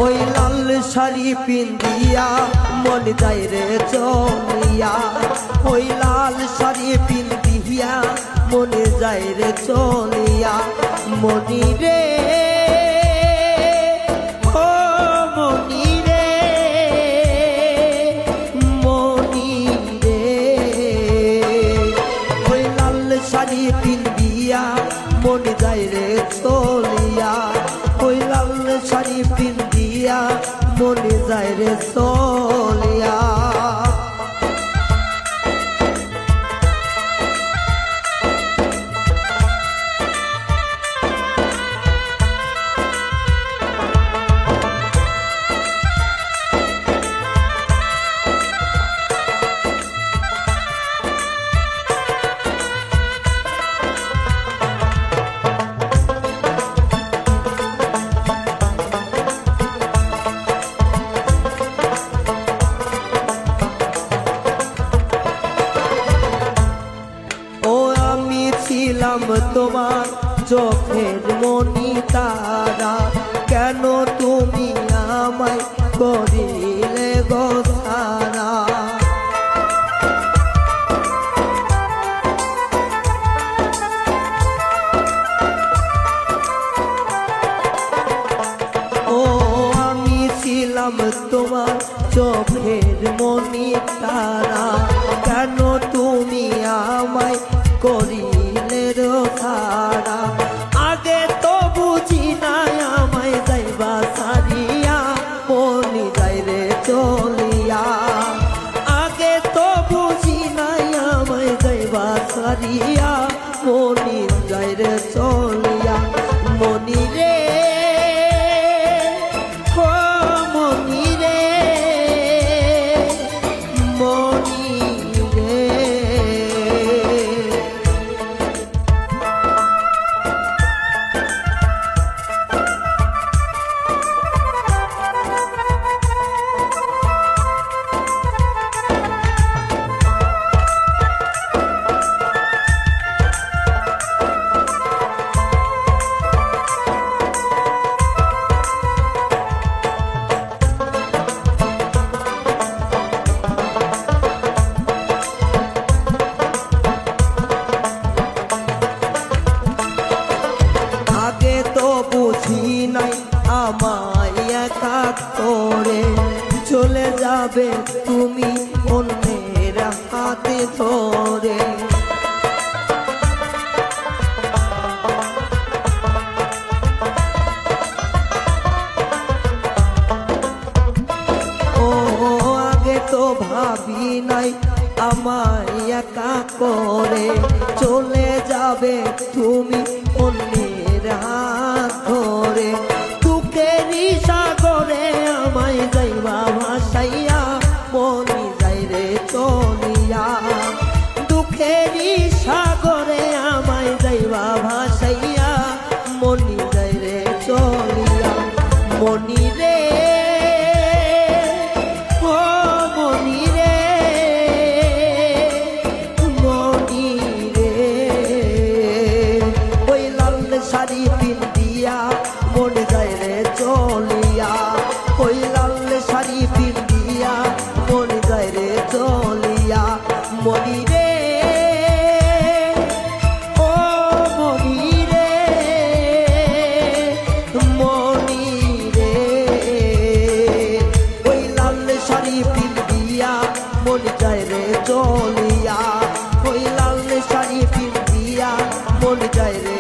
ওই লাল শাড়ি পিন্দিয়া মন যায় রে চলিয়া, ওই লাল শাড়ি পিন্দিয়া মনে যায় রে চলিয়া। মনি রে ও মনি রে মনি রে, ওই লাল শাড়ি পিন্দিয়া মনে যায় রে চলিয়া, ওই লাল শাড়ি পিন্দিয়া মনে যায় রে চলিয়া। ছিলাম তোমার চোখের মনি তারা, কেন তুমি আমায় করিলে গো ছাড়া। ও আমি ছিলাম তোমার চোখের মনি তারা, কেন তুমি আমায় করিলে ছাড়া। আগে তো বুঝি নাই আমায় যাইবা সারিয়া মনি যাই রে চলিয়া, আগে তো বুঝি নাই আমায় যাইবা সারিয়া মনি যাই রে চলিয়া। মনি রে ও মনি রে মনি রে, আমায় একা করে চলে যাবে তুমি অন্যের হাতে ধরে। ও আগে তো ভাবি নাই আমায় একা করে চলে যাবে তুমি অন্যের হাত ধরে। সাগরে আমায় যাইবা ভাসাইয়া মনি যাই রে চলিয়া, দুঃখেরই সাগরে আমায় যাইবা ভাসাইয়া মনি যাই রে চলিয়া। মনি রে ও মনি রে মনি রে, ওই লাল শাড়ি পিন্দিয়া মনে যায় রে চলিয়া, ওই লাল শাড়ি পিন্দিয়া মনে যায় রে চলিয়া। মনি রে ও মনি রে মনি রে, ওই লাল শাড়ি পিন্দিয়া মনে যায় রে চলিয়া, ওই লাল শাড়ি পিন্দিয়া মনে যায় রে